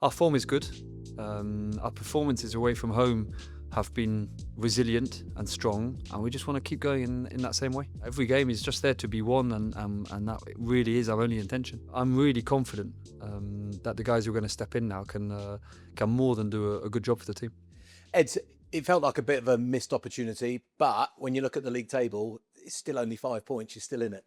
Our form is good. Our performances away from home have been resilient and strong, and we just want to keep going in that same way. Every game is just there to be won, and that really is our only intention. I'm really confident that the guys who are going to step in now can more than do a good job for the team. Ed, it felt like a bit of a missed opportunity, but when you look at the league table, it's still only 5 points. You're still in it.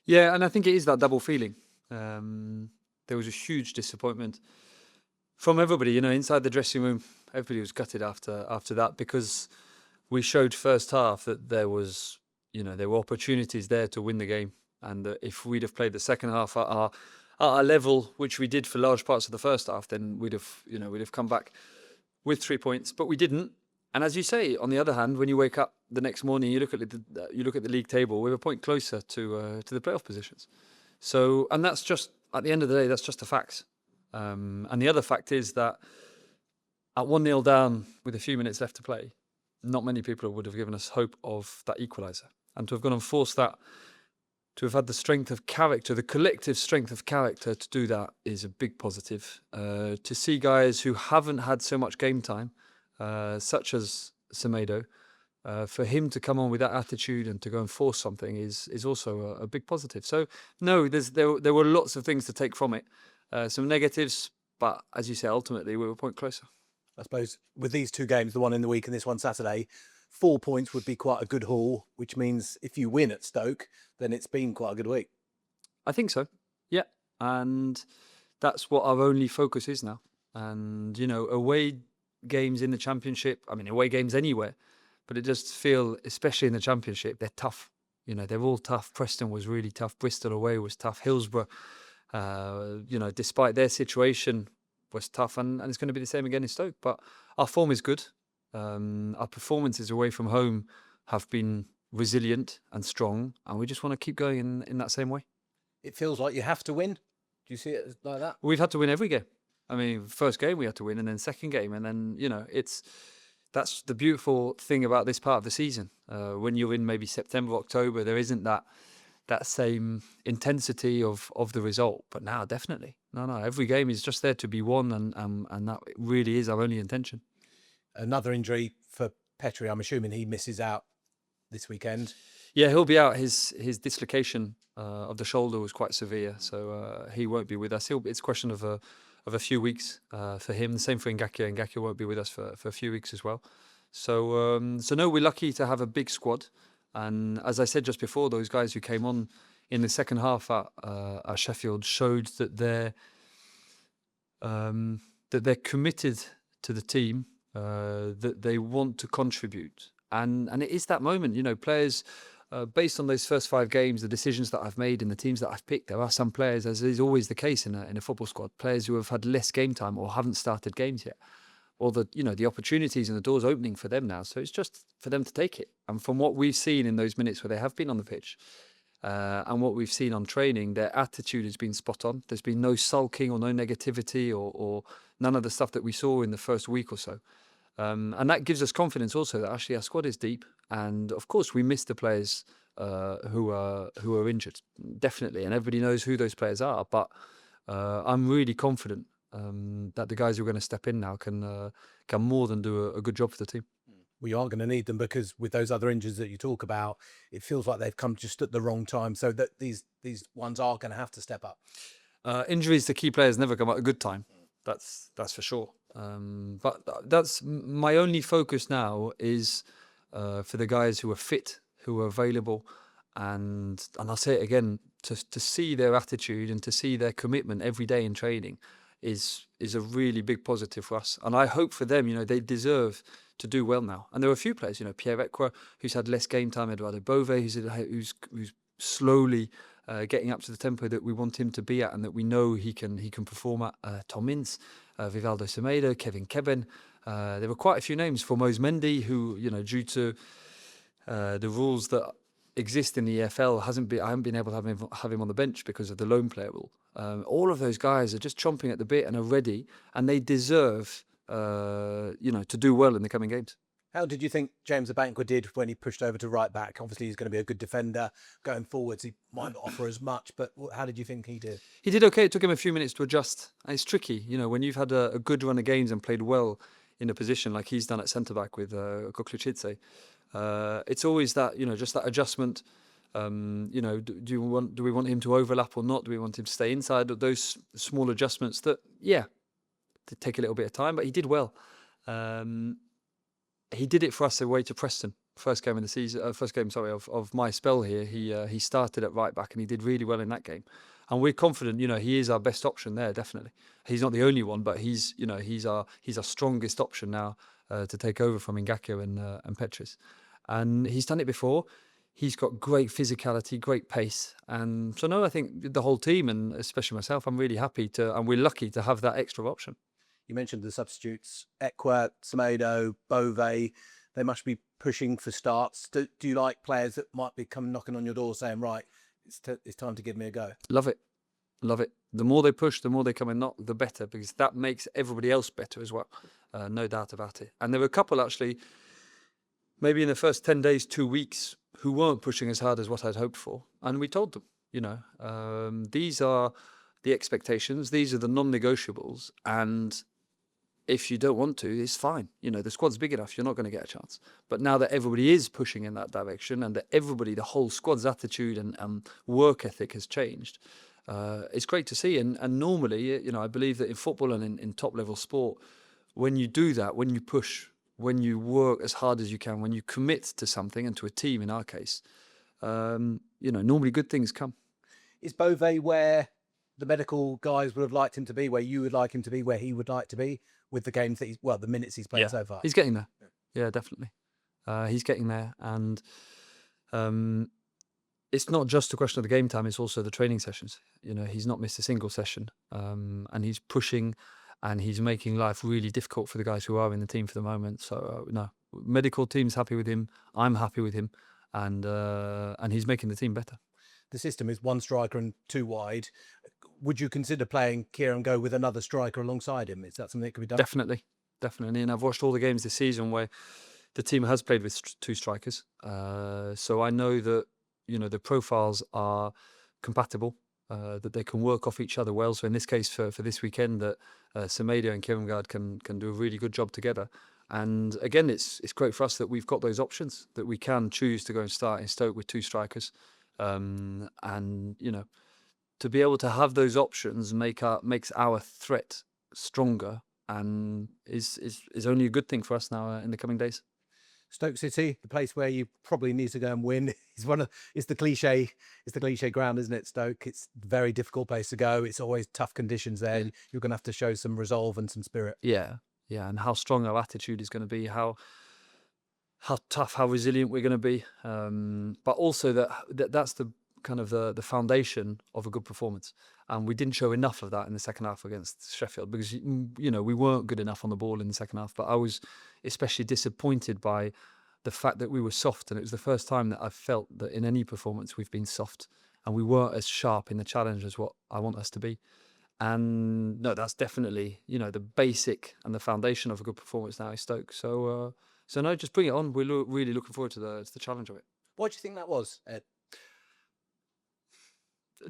Yeah, and I think it is that double feeling. There was a huge disappointment from everybody, inside the dressing room. Everybody was gutted after that, because we showed first half that there were opportunities there to win the game, and that if we'd have played the second half at our level, which we did for large parts of the first half, then we'd have come back with 3 points, but we didn't. And as you say, on the other hand, when you wake up the next morning, you look at the league table, we're a point closer to the playoff positions. So, and that's just, at the end of the day, that's just the facts. And the other fact is that at 1-0 down with a few minutes left to play, not many people would have given us hope of that equaliser. And to have gone and forced that, to have had the strength of character, the collective strength of character to do that, is a big positive. To see guys who haven't had so much game time, such as Semedo, for him to come on with that attitude and to go and force something is also a big positive. So no, there were lots of things to take from it. Some negatives, but as you say, ultimately we were a point closer. I suppose with these two games, the one in the week and this one Saturday, 4 points would be quite a good haul, which means if you win at Stoke, then it's been quite a good week. I think so, yeah. And that's what our only focus is now. And, away games in the Championship, away games anywhere, but it does feel, especially in the Championship, they're tough. They're all tough. Preston was really tough. Bristol away was tough. Hillsborough, despite their situation, was tough. And it's going to be the same again in Stoke. But our form is good. Our performances away from home have been resilient and strong, and we just want to keep going in that same way. It feels like you have to win. Do you see it like that? We've had to win every game. First game we had to win, and then second game, and then that's the beautiful thing about this part of the season. When you're in maybe September, October, there isn't that same intensity of the result. But now, definitely, no, every game is just there to be won, and that really is our only intention. Another injury for Petris. I'm assuming he misses out this weekend. Yeah, he'll be out. His dislocation of the shoulder was quite severe, so he won't be with us. It's a question of a few weeks for him. The same for Ngakia. Ngakia won't be with us for a few weeks as well. So no, we're lucky to have a big squad. And as I said just before, those guys who came on in the second half at Sheffield showed that they're committed to the team, that they want to contribute. And it is that moment, players, based on those first 5 games, the decisions that I've made and the teams that I've picked, there are some players, as is always the case in a football squad, players who have had less game time or haven't started games yet. Or the opportunities and the doors opening for them now. So it's just for them to take it. And from what we've seen in those minutes where they have been on the pitch, and what we've seen on training, their attitude has been spot on. There's been no sulking or no negativity or none of the stuff that we saw in the first week or so. And that gives us confidence also that actually our squad is deep. And of course, we miss the players who are injured, definitely. And everybody knows who those players are. But I'm really confident that the guys who are going to step in now can more than do a good job for the team. We are going to need them, because with those other injuries that you talk about, it feels like they've come just at the wrong time. So that these ones are going to have to step up. Injuries to key players never come at a good time. That's for sure. But that's my only focus now is for the guys who are fit, who are available, and I'll say it again, to see their attitude and to see their commitment every day in training is a really big positive for us. And I hope for them, they deserve to do well now. And there are a few players, Pierre Ekwa, who's had less game time, Edoardo Bove, who's slowly getting up to the tempo that we want him to be at and that we know he can perform at. Tom Ince, Vivaldo Semedo, Kevin Keben. There were quite a few names. Formose Mendy, who, due to the rules that exist in the EFL, I haven't been able to have him on the bench because of the lone player rule. All of those guys are just chomping at the bit and are ready, and they deserve, to do well in the coming games. How did you think James Abankwah did when he pushed over to right back? Obviously, he's going to be a good defender. Going forwards, he might not offer as much, but how did you think he did? He did okay. It took him a few minutes to adjust. And it's tricky, when you've had a good run of games and played well in a position like he's done at centre-back with Chakvetadze. It's always that, just that adjustment. Do we want him to overlap or not? Do we want him to stay inside? Those small adjustments that, they take a little bit of time, but he did well. He did it for us away to Preston. First game in the season, of my spell here. He started at right back and he did really well in that game. And we're confident, he is our best option there, definitely. He's not the only one, but he's our strongest option now to take over from Ngakia and Petris. And he's done it before. He's got great physicality, great pace. And so, no, I think the whole team, and especially myself, I'm really happy and we're lucky to have that extra option. You mentioned the substitutes, Ekwat, Semedo, Bove. They must be pushing for starts. Do you like players that might be come knocking on your door saying, right, it's time to give me a go? Love it. Love it. The more they push, the more they come and knock, the better, because that makes everybody else better as well. No doubt about it. And there were a couple, actually, maybe in the first 10 days, 2 weeks, who weren't pushing as hard as what I'd hoped for. And we told them, these are the expectations. These are the non-negotiables. And if you don't want to, it's fine. The squad's big enough. You're not going to get a chance. But now that everybody is pushing in that direction and that the whole squad's attitude and work ethic has changed, it's great to see. And normally, I believe that in football and in top-level sport, when you do that, when you push, when you work as hard as you can, when you commit to something and to a team in our case, normally good things come. Is Bove where the medical guys would have liked him to be, where you would like him to be, where he would like to be with the games that the minutes he's played so far? He's getting there. Yeah, definitely. He's getting there. And it's not just a question of the game time, it's also the training sessions. He's not missed a single session. And he's pushing and he's making life really difficult for the guys who are in the team for the moment. So, no, medical team's happy with him. I'm happy with him. And he's making the team better. The system is one striker and two wide. Would you consider playing Kieran Go with another striker alongside him? Is that something that could be done? Definitely. And I've watched all the games this season where the team has played with two strikers. So I know that, the profiles are compatible, that they can work off each other well. So in this case, for this weekend, that Semedo and Kieran can do a really good job together. And again, it's great for us that we've got those options, that we can choose to go and start in Stoke with two strikers. To be able to have those options makes our threat stronger and is only a good thing for us now in the coming days. Stoke City, the place where you probably need to go and win, it's the cliche ground, isn't it? Stoke. It's a very difficult place to go. It's always tough conditions there. Yeah. You're going to have to show some resolve and some spirit. Yeah, and how strong our attitude is going to be, how tough, how resilient we're going to be, but also that's the kind of the foundation of a good performance. And we didn't show enough of that in the second half against Sheffield because, we weren't good enough on the ball in the second half. But I was especially disappointed by the fact that we were soft. And it was the first time that I felt that in any performance we've been soft and we weren't as sharp in the challenge as what I want us to be. And no, that's definitely, the basic and the foundation of a good performance now is Stoke. So no, just bring it on. We're really looking forward to the challenge of it. What do you think that was, Ed?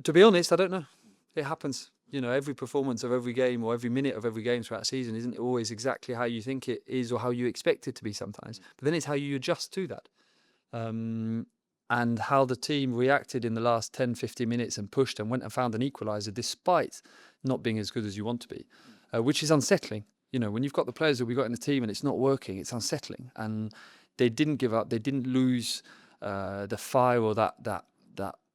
To be honest, I don't know. It happens. Every performance of every game or every minute of every game throughout a season isn't always exactly how you think it is or how you expect it to be sometimes. But then it's how you adjust to that. And how the team reacted in the last 10, 15 minutes and pushed and went and found an equaliser despite not being as good as you want to be, which is unsettling. When you've got the players that we got in the team and it's not working, it's unsettling. And they didn't give up. They didn't lose the fire or that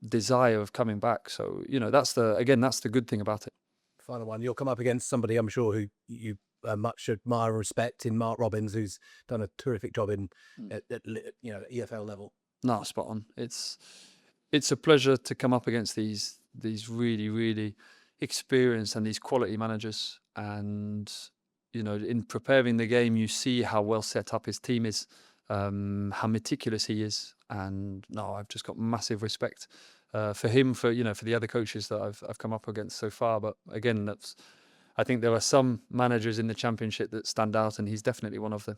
desire of coming back. So, that's the good thing about it. Final one. You'll come up against somebody I'm sure who you much admire and respect in Mark Robins, who's done a terrific job at EFL level. No, spot on. It's a pleasure to come up against these really, really experienced and these quality managers. And, in preparing the game, you see how well set up his team is, how meticulous he is. And no, I've just got massive respect for him, for the other coaches that I've come up against so far. But again, I think there are some managers in the Championship that stand out, and he's definitely one of them.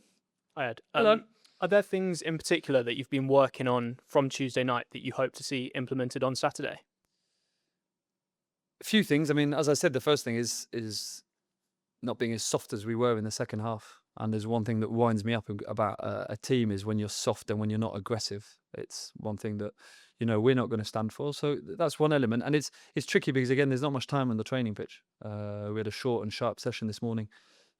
I had. Hello. Are there things in particular that you've been working on from Tuesday night that you hope to see implemented on Saturday? A few things. I mean, as I said, the first thing is not being as soft as we were in the second half. And there's one thing that winds me up about a team is when you're soft and when you're not aggressive. It's one thing that, we're not going to stand for. So that's one element. And it's tricky because, again, there's not much time on the training pitch. We had a short and sharp session this morning.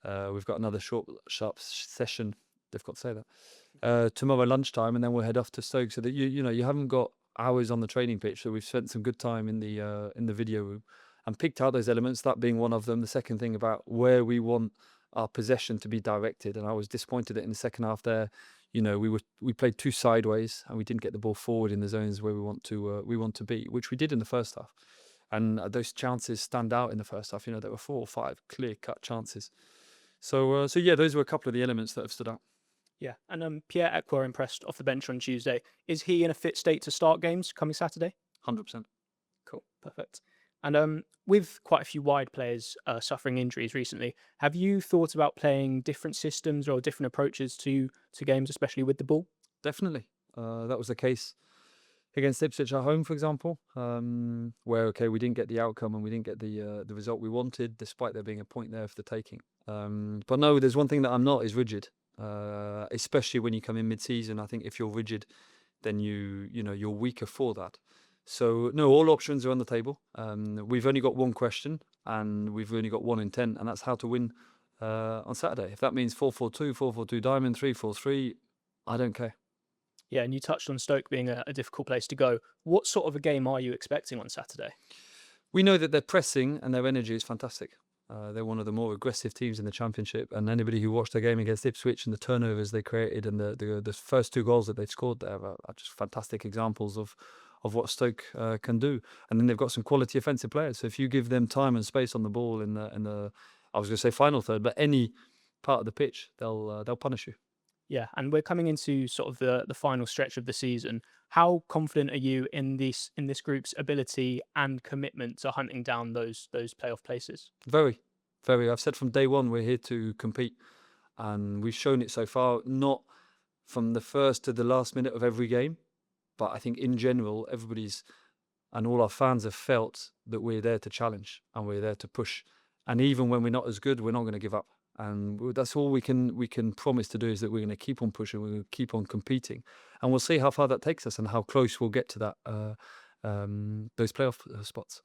We've got another short, sharp session, difficult to say that, tomorrow lunchtime, and then we'll head off to Stoke. So that you haven't got hours on the training pitch. So we've spent some good time in the video room and picked out those elements, that being one of them. The second thing about where we want our possession to be directed, and I was disappointed that in the second half there, we played too sideways and we didn't get the ball forward in the zones where we want to be, which we did in the first half. And those chances stand out in the first half. There were 4 or 5 clear-cut chances. So yeah, those were a couple of the elements that have stood out. Yeah, and Pierre Ekwa impressed off the bench on Tuesday. Is he in a fit state to start games coming Saturday? 100%. Cool, perfect. And with quite a few wide players suffering injuries recently, have you thought about playing different systems or different approaches to games, especially with the ball? Definitely. That was the case against Ipswich at home, for example, where, we didn't get the outcome and we didn't get the result we wanted, despite there being a point there for the taking. But no, there's one thing that I'm not, is rigid, especially when you come in mid-season. I think if you're rigid, then you're weaker for that. So no, all options are on the table. We've only got one question and we've only got one intent, and that's how to win on Saturday. If that means 4-4-2, 4-4-2 diamond, 3-4-3, I don't care. Yeah, and you touched on Stoke being a difficult place to go. What sort of a game are you expecting on Saturday? We know that their pressing and their energy is fantastic. They're one of the more aggressive teams in the Championship, and anybody who watched their game against Ipswich and the turnovers they created and the first 2 goals that they've scored there are just fantastic examples of what Stoke can do. And then they've got some quality offensive players. So if you give them time and space on the ball in the I was going to say final third, but any part of the pitch, they'll punish you. Yeah, and we're coming into sort of the final stretch of the season. How confident are you in this group's ability and commitment to hunting down those playoff places? Very, very. I've said from day one we're here to compete, and we've shown it so far. Not from the first to the last minute of every game, but I think in general, everybody's and all our fans have felt that we're there to challenge and we're there to push. And even when we're not as good, we're not going to give up. And that's all we can promise to do, is that we're going to keep on pushing, we're going to keep on competing, and we'll see how far that takes us and how close we'll get to that those playoff spots.